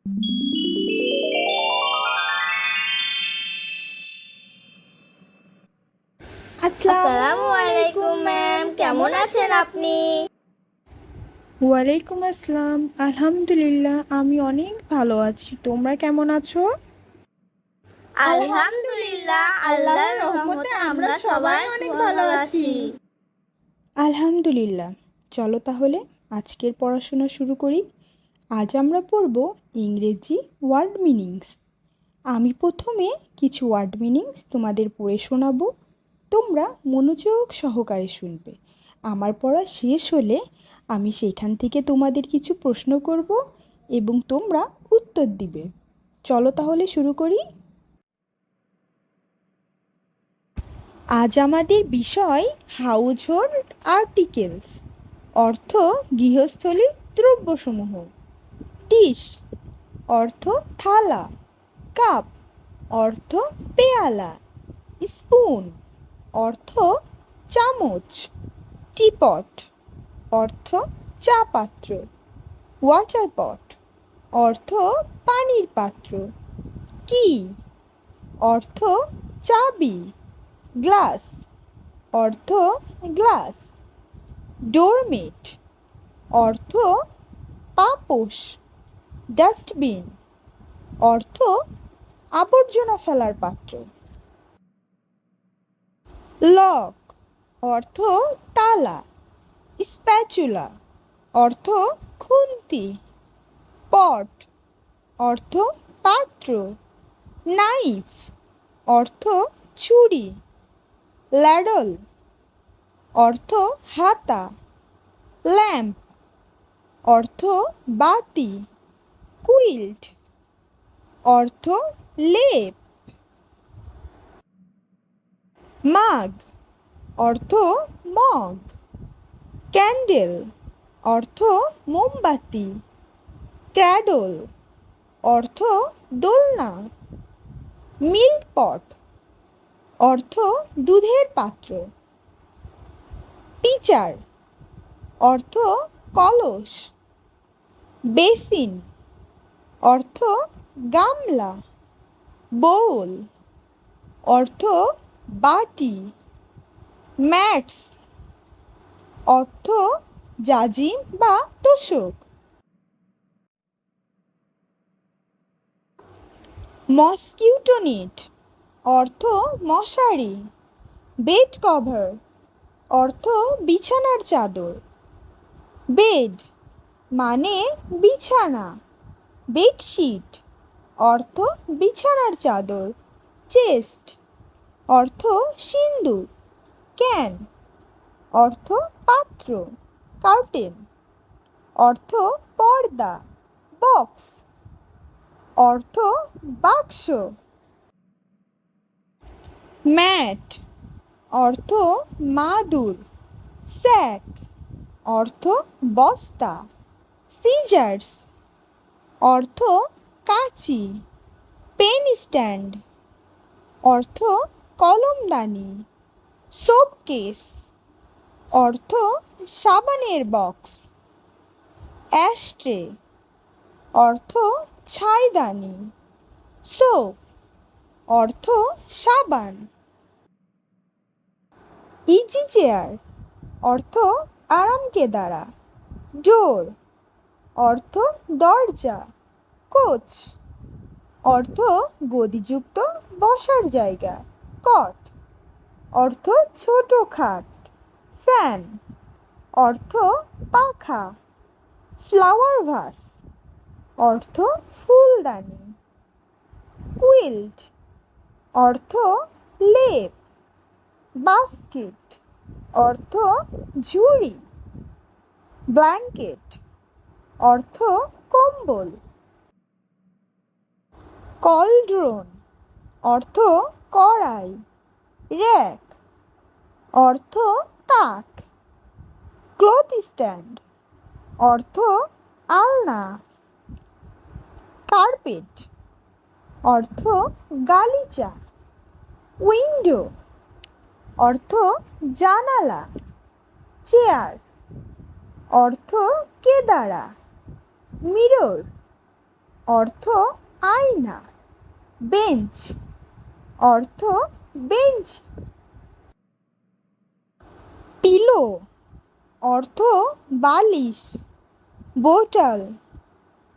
আসসালামু আলাইকুম ম্যাম, কেমন আছেন আপনি? ওয়ালাইকুম আসসালাম। আলহামদুলিল্লাহ, আমি অনেক ভালো আছি। তোমরা কেমন আছো? আলহামদুলিল্লাহ, আল্লাহর রহমতে আমরা সবাই অনেক ভালো আছি। আলহামদুলিল্লাহ। চলো তাহলে আজকের পড়াশোনা শুরু করি। আজ আমরা পড়ব ইংরেজি ওয়ার্ড মিনিংস। আমি প্রথমে কিছু ওয়ার্ড মিনিংস তোমাদের পড়ে শোনাবো। তোমরা মনোযোগ সহকারে শুনবে। আমার পড়া শেষ হলে আমি সেখান থেকে তোমাদের কিছু প্রশ্ন করব এবং তোমরা উত্তর দিবে। চলো তাহলে শুরু করি। আজ আমাদের বিষয় হাউজহোল্ড আর্টিকেলস, অর্থ গৃহস্থলী দ্রব্যসমূহ। ডিশ অর্থ থালা, কাপ অর্থ পেয়ালা, স্পুন অর্থ চামচ, টিপট অর্থ চা পাত্র, ওয়াটার পট অর্থ পানির পাত্র, কি অর্থ চাবি, গ্লাস অর্থ গ্লাস, ডোরমেট অর্থ পাপোশ, ডাস্টবিন অর্থ আবর্জনা ফেলার পাত্র, লক অর্থ তালা, স্প্যাচুলা অর্থ খুন্তি, পট অর্থ পাত্র, নাইফ অর্থ ছুরি, ল্যাডল অর্থ হাতা, ল্যাম্প অর্থ বাতি, কুইল্ট অর্থ লেপ, মাগ অর্থ মগ, ক্যান্ডেল অর্থ মোমবাতি, ক্র্যাডল অর্থ দোলনা, মিল্ক পট অর্থ দুধের পাত্র, পিচার অর্থ কলস, বেসিন অর্থ গামলা, বোল অর্থ বাটি, ম্যাটস অর্থ জাজিম বা তোশক, মসকিউটো নেট অর্থ মশারি, বেড কভার অর্থ বিছানার চাদর, বেড মানে বিছানা, বেডশিট অর্থ বিছানার চাদর, চেস্ট অর্থ সিন্দুক, ক্যান অর্থ পাত্র, কার্টেন অর্থ পর্দা, বক্স অর্থ বাক্স, ম্যাট অর্থ মাদুর, স্যাক অর্থ বস্তা, সিজার্স অর্থ কাঁচি, পেন স্ট্যান্ড অর্থ কলমদানি, সোপকেস অর্থ সাবানের বক্স, অ্যাশট্রে অর্থ ছাইদানি, সোপ অর্থ সাবান, ইজি চেয়ার অর্থ আরামকেদারা, ডোর অর্থ দরজা, কোচ অর্থ গদিযুক্ত বসার জায়গা, কট অর্থ ছোট খাট, ফ্যান অর্থ পাখা, ফ্লাওয়ার ভাস অর্থ ফুলদানি, কুইল্ট অর্থ লেপ, বাস্কেট অর্থ ঝুড়ি, ব্ল্যাঙ্কেট অর্থ কম্বল, কলড্রন অর্থ কড়াই, র্যাক অর্থ তাক, ক্লথ স্ট্যান্ড অর্থ আলনা, কার্পেট অর্থ গালিচা, উইন্ডো অর্থ জানালা, চেয়ার অর্থ কেদারা, মিরর অর্থ আয়না। বেঞ্চ অর্থ বেঞ্চ। পিলো অর্থ বালিশ। বোতল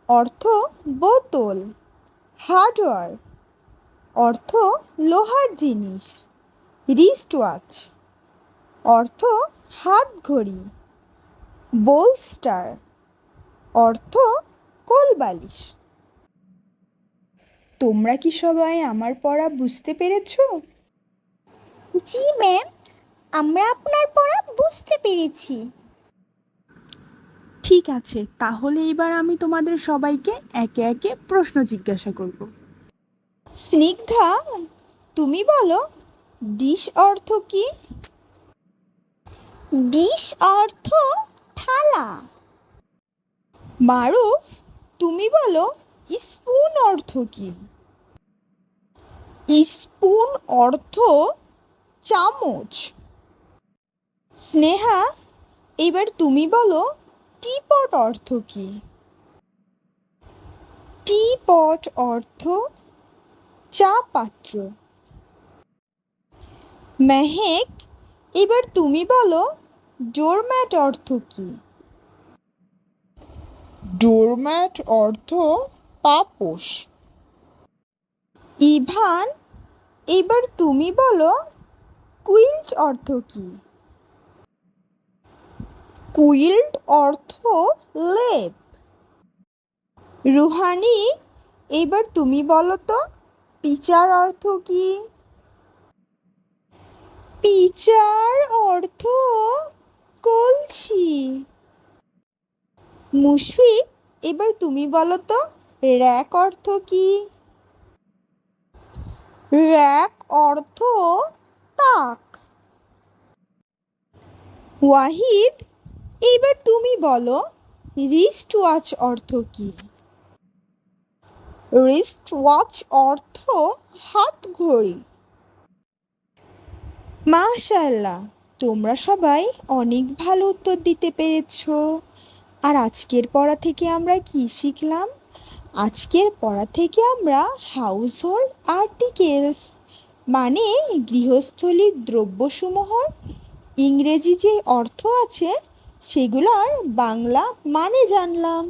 অর্থ বোতল। হার্ডওয়্যার অর্থ লোহার জিনিস। রিস্ট ওয়াচ অর্থ হাত ঘড়ি। বোলস্টার অর্থ কোলবালিশ। তোমরা কি সবাই আমার পড়া বুঝতে পেরেছো? জি ম্যাম, আমরা আপনার পড়া বুঝতে পেরেছি। ঠিক আছে, তাহলে এবার আমি তোমাদের সবাইকে একে একে প্রশ্ন জিজ্ঞাসা করব। স্নিগ্ধা, তুমি বলো ডিশ অর্থ কি? ডিশ অর্থ থালা। মারুফ, তুমি বলো স্পুন অর্থ কি? স্পুন অর্থ চামচ। স্নেহা, এবার তুমি বলো টিপট অর্থ কি? টিপট অর্থ চা পাত্র। মেহেক, এবার তুমি বলো ডোরম্যাট অর্থ কি? ডোরম্যাট অর্থ পাপোশ। ইভান, এবার তুমি বলো কুইল্ট অর্থ কি? কুইল্ট অর্থ লেপ। রুহানি, এবার তুমি বলো তো পিচার অর্থ কি? পিচার অর্থ কলসি। মুশফিক, এবার তুমি বলো তো র্যাক অর্থ কি? র্যাক অর্থ তাক। ওয়াহিদ, এবার তুমি বলো রিস্ট ওয়াচ অর্থ কি? রিস্ট ওয়াচ অর্থ হাত ঘড়ি। মাশাআল্লাহ, তোমরা সবাই অনেক ভালো উত্তর দিতে পেরেছো। আর আজকের পড়া থেকে আমরা কি শিখলাম? আজকের পড়া থেকে আমরা হাউস হোল্ড আর্টিকেলস মানে গৃহস্থলীর দ্রব্যসমূহর ইংরেজি যে অর্থ আছে সেগুলোর বাংলা মানে জানলাম।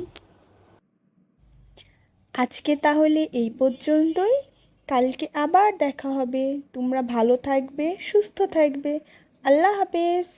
আজকে তাহলে এই পর্যন্তই। কালকে আবার দেখা হবে। তোমরা ভালো থাকবে, সুস্থ থাকবে। আল্লাহ হাফেজ।